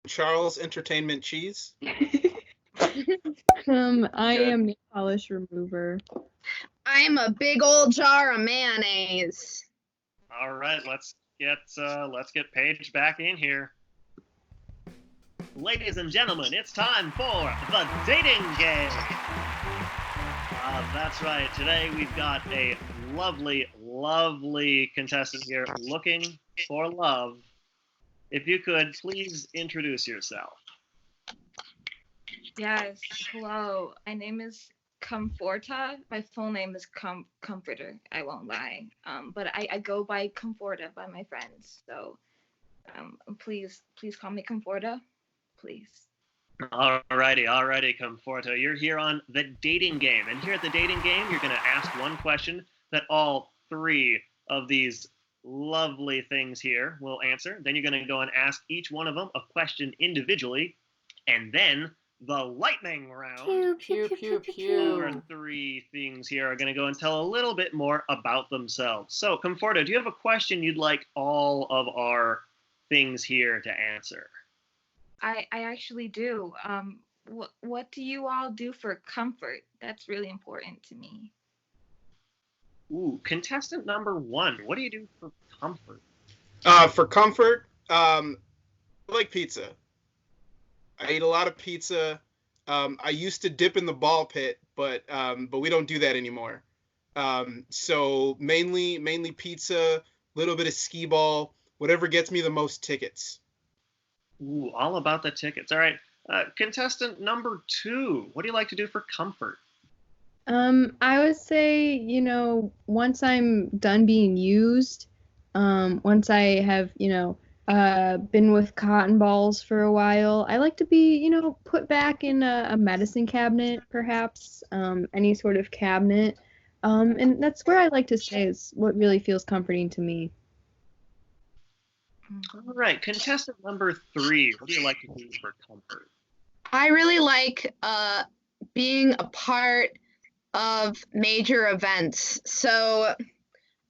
Charles Entertainment Cheese. I Good. am nail polish remover. I'm a big old jar of mayonnaise. All right, let's get Paige back in here. Ladies and gentlemen, it's time for the dating game. That's right. Today we've got a lovely, lovely contestant here looking for love. If you could please introduce yourself. Yes, hello. My name is Comforta. My full name is Comforter. I won't lie. But I go by Comforta by my friends. So, please call me Comforta, please. Alrighty, Comforta. You're here on the dating game, and here at the dating game, you're going to ask one question that all three of these lovely things here will answer. Then you're going to go and ask each one of them a question individually, and then the lightning round. Pew, pew, pew, Our three things here are going to go and tell a little bit more about themselves. So, Comforta, do you have a question you'd like all of our things here to answer? I actually do. What do you all do for comfort? That's really important to me. Ooh, contestant number 1, what do you do for comfort? For comfort, I like pizza. I eat a lot of pizza. I used to dip in the ball pit, but we don't do that anymore. So mainly pizza, little bit of skee ball, whatever gets me the most tickets. Ooh, all about the tickets. All right. Contestant number 2, what do you like to do for comfort? I would say, once I'm done being used, once I have, been with cotton balls for a while, I like to be, put back in a medicine cabinet, perhaps, any sort of cabinet. And that's where I like to stay, is what really feels comforting to me. All right. Contestant number 3, what do you like to do for comfort? I really like being a part of major events. So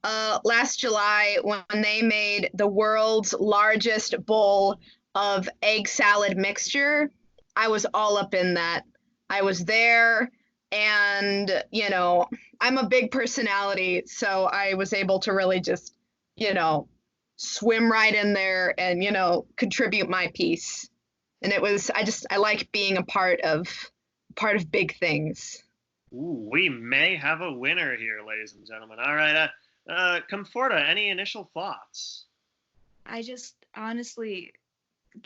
last July, when they made the world's largest bowl of egg salad mixture, I was all up in that. I was there, and I'm a big personality, so I was able to really just swim right in there and contribute my piece. And it was I like being a part of big things. Ooh, we may have a winner here, ladies and gentlemen. All right, Comforta, any initial thoughts? I just honestly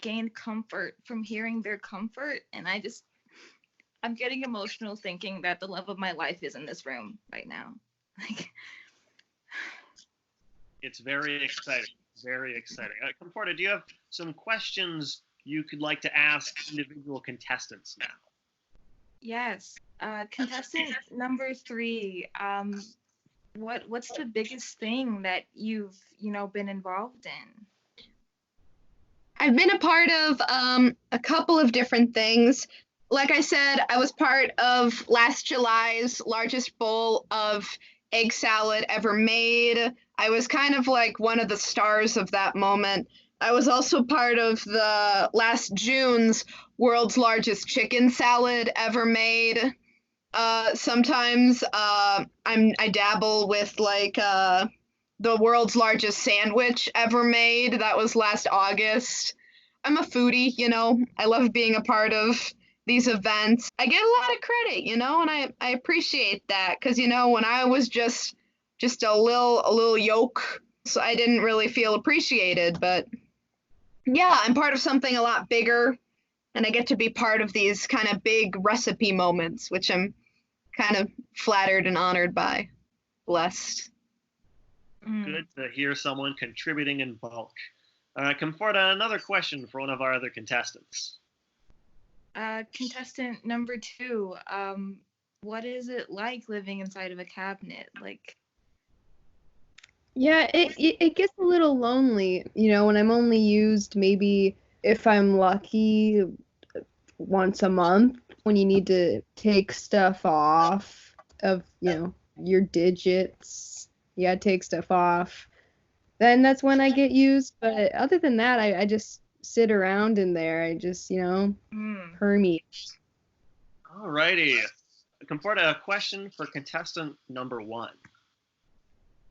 gained comfort from hearing their comfort, and I'm getting emotional thinking that the love of my life is in this room right now. It's very exciting. Very exciting. Comforta, do you have some questions you could like to ask individual contestants now? Yes. Contestant number 3, what's the biggest thing that you've, been involved in? I've been a part of a couple of different things. Like I said, I was part of last July's largest bowl of egg salad ever made. I was kind of like one of the stars of that moment. I was also part of the last June's world's largest chicken salad ever made. Sometimes I dabble with the world's largest sandwich ever made. That was last August. I'm a foodie, I love being a part of these events. I get a lot of credit, and I appreciate that, because when I was just a little yolk, so I didn't really feel appreciated. But yeah, I'm part of something a lot bigger, and I get to be part of these kind of big recipe moments, which I'm kind of flattered and honored by. Blessed. Good to hear someone contributing in bulk. Comforta, another question for one of our other contestants. Contestant number 2, what is it like living inside of a cabinet? Yeah, it gets a little lonely, when I'm only used maybe, if I'm lucky, once a month, when you need to take stuff off of, your digits. You gotta take stuff off. Then that's when I get used. But other than that, I just, sit around in there. I just, permeate. Alrighty. Comforta, a question for contestant number 1.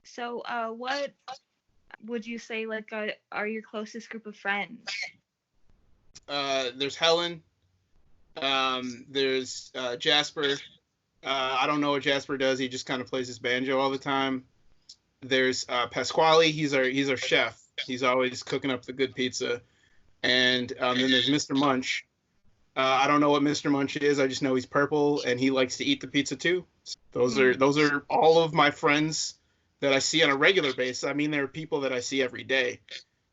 So, what would you say are your closest group of friends? There's Helen. There's Jasper. I don't know what Jasper does. He just kind of plays his banjo all the time. There's Pasquale. He's our chef. He's always cooking up the good pizza. And then there's Mr. Munch. I don't know what Mr. Munch is. I just know he's purple and he likes to eat the pizza too. Those are all of my friends that I see on a regular basis. I mean, there are people that I see every day,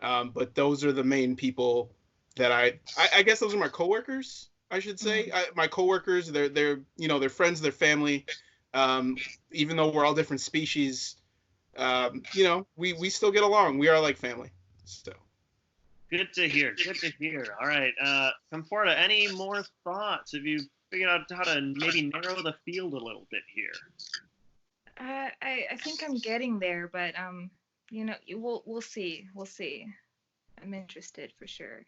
but those are the main people that I guess those are my coworkers. I should say my coworkers. They're friends, they're family. Even though we're all different species, we still get along. We are like family. So. Good to hear. All right. Comforta, any more thoughts? Have you figured out how to maybe narrow the field a little bit here? I think I'm getting there, but we'll see. I'm interested for sure.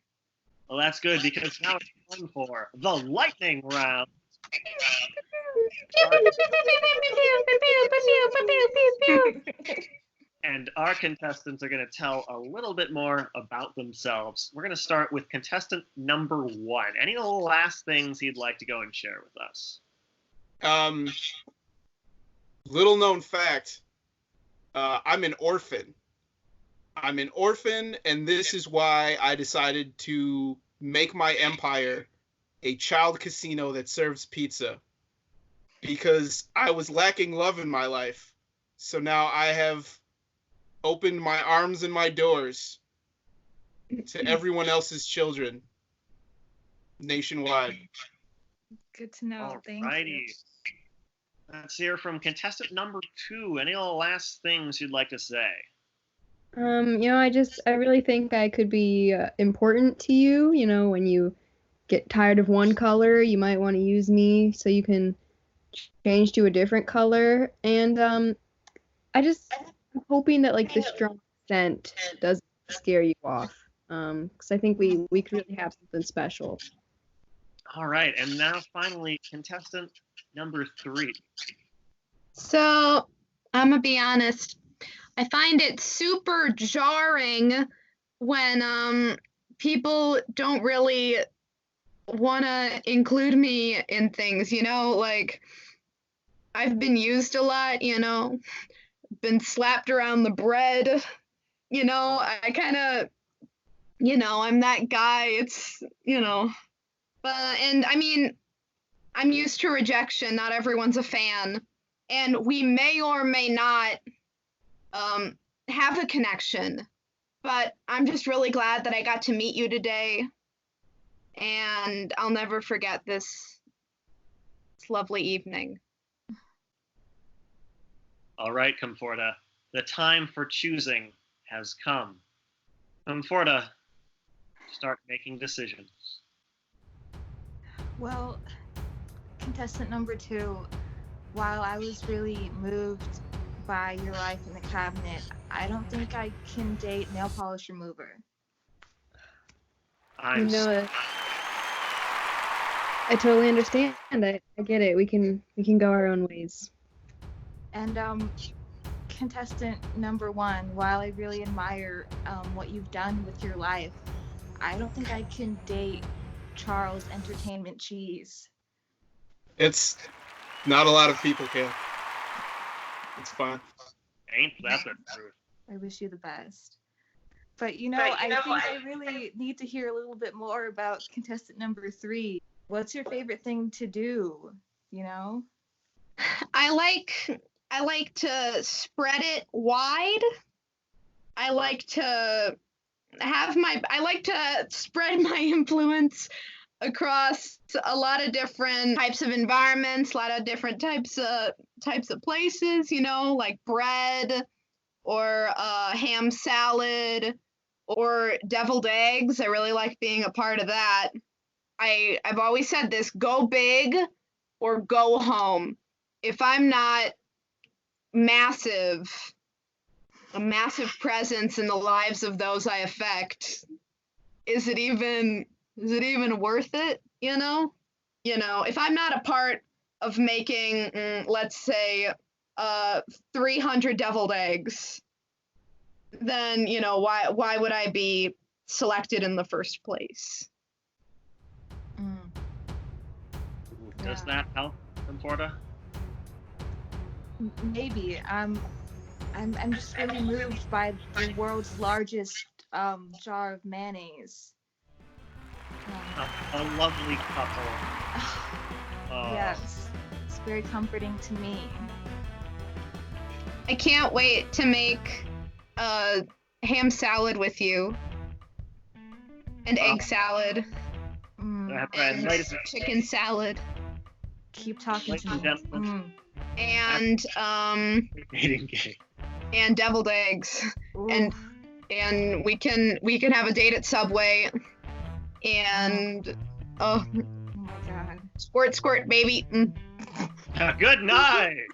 Well, that's good because now it's time for the lightning round. And our contestants are going to tell a little bit more about themselves. We're going to start with contestant number 1. Any last things he'd like to go and share with us? Little known fact, I'm an orphan. And this is why I decided to make my empire a child casino that serves pizza. Because I was lacking love in my life. So now I have opened my arms and my doors to everyone else's children nationwide. Good to know. Thank you. Let's hear from contestant number 2. Any last things you'd like to say? I really think I could be important to you. When you get tired of one color, you might want to use me so you can change to a different color. And I'm hoping that the strong scent doesn't scare you off. Because I think we could really have something special. All right, and now finally, contestant number 3. So, I'm gonna be honest. I find it super jarring when people don't really want to include me in things, I've been used a lot, been slapped around the bread, I kind of, I'm that guy, it's, but, and I mean, I'm used to rejection, not everyone's a fan, and we may or may not have a connection, but I'm just really glad that I got to meet you today, and I'll never forget this lovely evening. All right, Comforta, the time for choosing has come. Comforta, start making decisions. Well, contestant number 2, while I was really moved by your life in the cabinet, I don't think I can date nail polish remover. I totally understand. I get it. We can go our own ways. And contestant number 1, while I really admire what you've done with your life, I don't think I can date Charles Entertainment Cheese. It's not a lot of people can. It's fine. Ain't that the truth? I wish you the best. But I really need to hear a little bit more about contestant number 3. What's your favorite thing to do? I like to spread it wide. I like to spread my influence across a lot of different types of environments, a lot of different types of places, like bread or ham salad or deviled eggs. I really like being a part of that. I've always said this: go big or go home. If I'm not a massive presence in the lives of those I affect, is it even worth it? You know, if I'm not a part of making, let's say, 300 deviled eggs, then why would I be selected in the first place? Does that help, Conforta? Maybe. I'm just really moved by the world's largest jar of mayonnaise. A lovely couple. Yes, it's very comforting to me. I can't wait to make ham salad with you, and egg salad, and chicken salad, Keep talking Ladies to and me. gentlemen. and Dating game. and deviled eggs, Ooh. and we can have a date at Subway, and Oh my god. squirt baby. Good night.